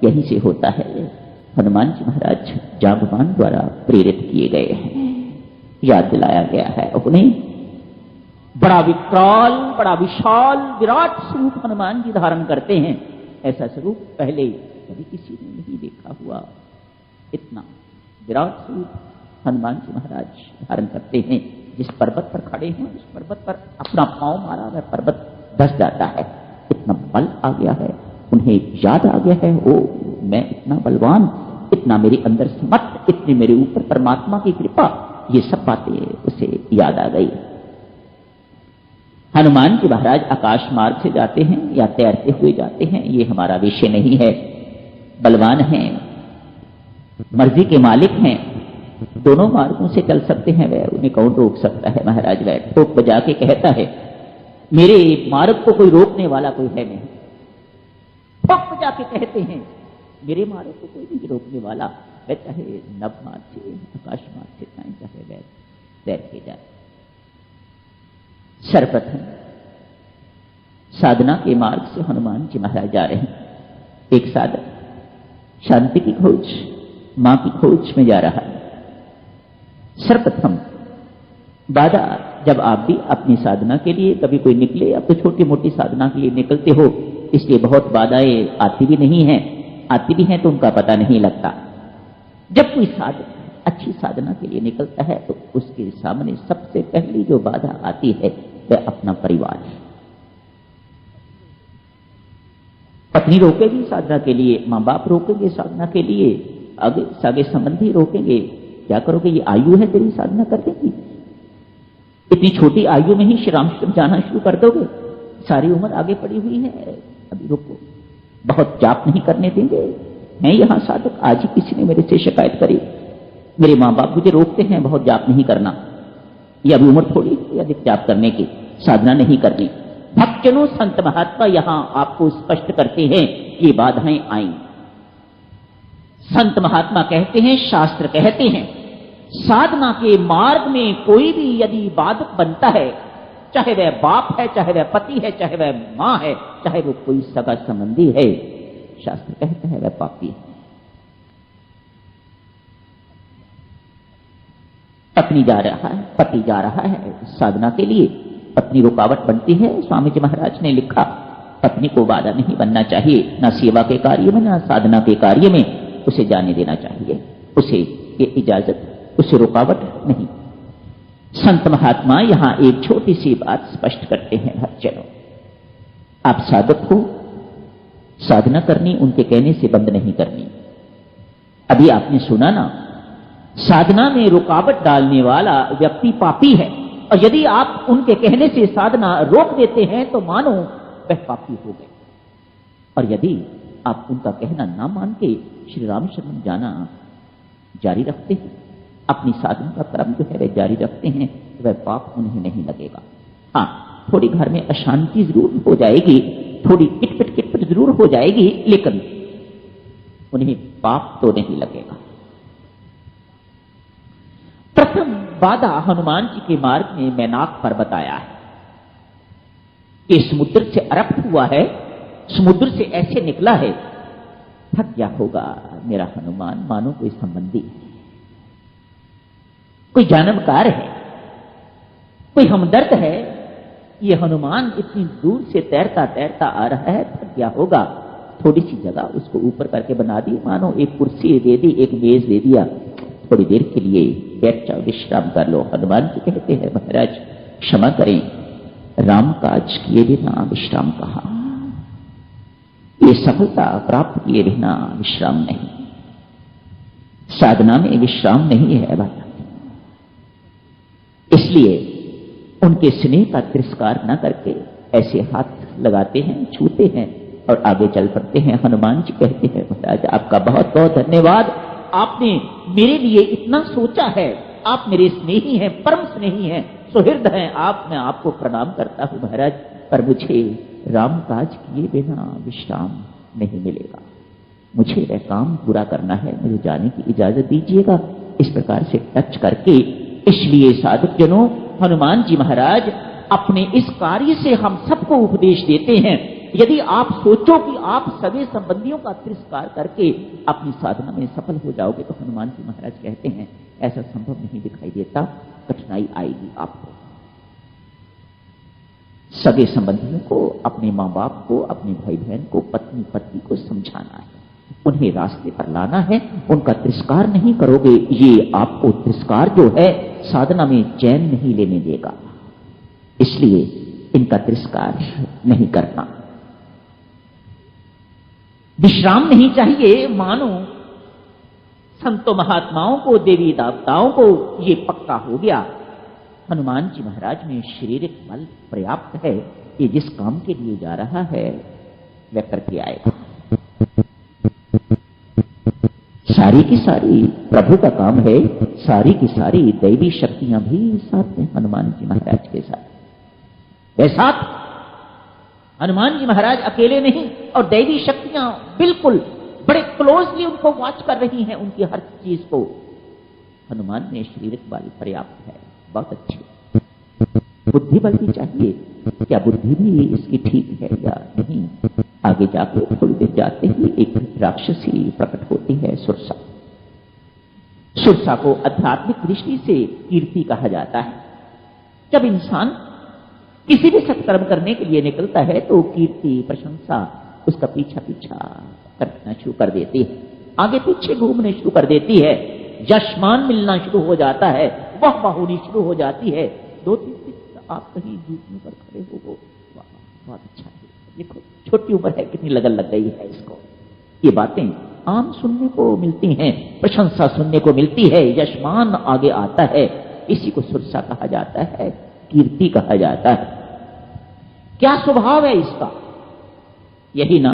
यहीं से होता है। हनुमान जी महाराज जागवान द्वारा प्रेरित किए गए हैं, याद दिलाया गया है उन्हें। बड़ा विकराल, बड़ा विशाल, विराट स्वरूप हनुमान जी धारण करते हैं। ऐसा स्वरूप पहले कभी किसी ने नहीं देखा हुआ। इतना विराट स्वरूप हनुमान जी महाराज धारण करते हैं। जिस पर्वत पर खड़े हैं उस पर्वत पर अपना पांव मारा, वह पर्वत धस जाता है। इतना बल आ गया है, उन्हें याद आ गया है, ओ मैं इतना बलवान, इतना मेरे अंदर समर्थ, इतनी मेरे ऊपर परमात्मा की कृपा, ये सब बातें उसे याद आ गई। हनुमान जी महाराज आकाश मार्ग से जाते हैं या तैरते हुए जाते हैं, ये हमारा विषय नहीं है। बलवान हैं, मर्जी के मालिक हैं, दोनों मार्गों से चल सकते हैं, वह उन्हें कौन रोक सकता है। महाराज वह ठोक बजा के कहता है, मेरे मार्ग को कोई रोकने वाला कोई है नहीं। ठोक बजा के कहते हैं, मेरे मार्ग को कोई नहीं रोकने वाला, वह चाहे नभ मार्ग से, आकाश मार्ग से जाए, चाहे वह तैर के जाए। सर्वप्रथम साधना के मार्ग से हनुमान जी महाराज जा रहे हैं। एक साधक शांति की खोज, मां की खोज में जा रहा है। सर्वप्रथम बाधा, जब आप भी अपनी साधना के लिए कभी कोई निकले, अब तो छोटी मोटी साधना के लिए निकलते हो, इसलिए बहुत बाधाएं आती भी नहीं है, आती भी हैं तो उनका पता नहीं लगता। जब कोई साधक अच्छी साधना के लिए निकलता है तो उसके सामने सबसे पहली जो बाधा आती है वह अपना परिवार है। पत्नी रोकेगी साधना के लिए, मां बाप रोकेंगे साधना के लिए, आगे सागे संबंधी रोकेंगे। क्या करोगे, ये आयु है तेरी साधना करने की, इतनी छोटी आयु में ही श्री रामकृष्ण जाना शुरू कर दोगे, सारी उम्र आगे पड़ी हुई है, अभी रुको, बहुत जाप नहीं करने देंगे। मैं यहां साधक, आज ही किसी ने मेरे से शिकायत करी, मेरे मां बाप मुझे रोकते हैं बहुत जाप नहीं करना, ये अभी उम्र थोड़ी अधिक जाप करने की, साधना नहीं करनी। भक्तजनों, संत महात्मा यहां आपको स्पष्ट करते हैं ये बाधाएं आई। संत महात्मा कहते हैं, शास्त्र कहते हैं, साधना के मार्ग में कोई भी यदि बाधक बनता है, चाहे वह बाप है, चाहे वह पति है, चाहे वह मां है, चाहे वो कोई सगा संबंधी है, शास्त्र कहता है वह पापी है। पत्नी जा रहा है, पति जा रहा है साधना के लिए, पत्नी रुकावट बनती है। स्वामी जी महाराज ने लिखा, पत्नी को बाधा नहीं बनना चाहिए, ना सेवा के कार्य में ना साधना के कार्य में उसे जाने देना चाहिए, उसे ये इजाजत, उसे रुकावट नहीं। संत महात्मा यहां एक छोटी सी बात स्पष्ट करते हैं, भक्तजनों, आप साधक हो, साधना करनी उनके कहने से बंद नहीं करनी। अभी आपने सुना ना, साधना में रुकावट डालने वाला व्यक्ति पापी है, और यदि आप उनके कहने से साधना रोक देते हैं तो मानो वह पापी हो गए। और यदि आप उनका कहना ना मान के श्री राम शरण जाना जारी रखते हैं, अपनी साधना का क्रम जो है वह जारी रखते हैं, तो वह पाप उन्हें नहीं लगेगा। हाँ, थोड़ी घर में अशांति जरूर हो जाएगी, थोड़ी किटपिट जरूर हो जाएगी, लेकिन उन्हें पाप तो नहीं लगेगा। प्रथम बाधा हनुमान जी के मार्ग में मैनाक पर्वत आया है। ये समुद्र से अरप्त हुआ है, समुद्र से ऐसे निकला है, थक गया होगा मेरा हनुमान, मानो कोई संबंधी है, कोई जानकार है, कोई हमदर्द है। ये हनुमान इतनी दूर से तैरता तैरता आ रहा है, थक गया होगा, थोड़ी सी जगह उसको ऊपर करके बना दी, मानो एक कुर्सी दे दी, एक मेज दे दिया, थोड़ी देर के लिए बैठ जाओ, विश्राम कर लो। हनुमान जी कहते हैं, महाराज क्षमा करें, राम काज किए बिना विश्राम कहा, ये सफलता प्राप्त किए बिना विश्राम नहीं, साधना में विश्राम नहीं है बात। इसलिए उनके स्नेह का तिरस्कार न करके ऐसे हाथ लगाते हैं, छूते हैं और आगे चल पड़ते हैं। हनुमान जी कहते हैं, महाराज आपका बहुत बहुत धन्यवाद, आपने मेरे लिए इतना सोचा है, आप मेरे स्नेही हैं, परम स्नेही हैं, सुहृद हैं आप, मैं आपको प्रणाम करता हूं महाराज, पर मुझे राम काज किए बिना विश्राम नहीं मिलेगा, मुझे वह काम पूरा करना है, मुझे जाने की इजाजत दीजिएगा। इस प्रकार से टच करके, इसलिए साधक जनों, हनुमान जी महाराज अपने इस कार्य से हम सबको उपदेश देते हैं, यदि आप सोचो कि आप सगे संबंधियों का तिरस्कार करके अपनी साधना में सफल हो जाओगे, तो हनुमान जी महाराज कहते हैं ऐसा संभव नहीं दिखाई देता, कठिनाई आएगी आपको। सगे संबंधियों को, अपने मां बाप को, अपने भाई बहन को, पत्नी पति को समझाना है, उन्हें रास्ते पर लाना है। उनका तिरस्कार नहीं करोगे, ये आपको तिरस्कार जो है साधना में चैन नहीं लेने देगा। इसलिए इनका तिरस्कार नहीं करना। विश्राम नहीं चाहिए। मानो संतों महात्माओं को, देवी देवताओं को ये पक्का हो गया, हनुमान जी महाराज में शारीरिक बल पर्याप्त है, ये जिस काम के लिए जा रहा है वह करके आएगा। सारी की सारी प्रभु का काम है, सारी की सारी दैवी शक्तियां भी साथ में हनुमान जी महाराज के साथ। वे साथ हनुमान जी महाराज अकेले नहीं, और दैवी शक्तियां बिल्कुल बड़े क्लोजली उनको वॉच कर रही हैं, उनकी हर चीज को। हनुमान में शारीरिक बल पर्याप्त है, बहुत अच्छे। बुद्धि बल भी चाहिए। क्या बुद्धि भी इसकी ठीक है या नहीं? आगे जाकर थोड़ी देर जाते ही एक राक्षसी प्रकट होती है, सुरसा। सुरसा को आध्यात्मिक दृष्टि से कीर्ति कहा जाता है। जब इंसान किसी भी सत्कर्म करने के लिए निकलता है तो कीर्ति, प्रशंसा उसका पीछा पीछा करना शुरू कर देती है, आगे पीछे घूमने शुरू कर देती है, यशमान मिलना शुरू हो जाता है, वह होनी शुरू हो जाती है। 2-3 दिन आप कहीं जूतने पर खड़े हो, बहुत अच्छा है, देखो छोटी उम्र है, कितनी लगन लग गई है इसको। ये बातें आम सुनने को मिलती हैं, प्रशंसा सुनने को मिलती है, यशमान आगे आता है। इसी को सुरसा कहा जाता है, कीर्ति कहा जाता है। क्या स्वभाव है इसका? यही ना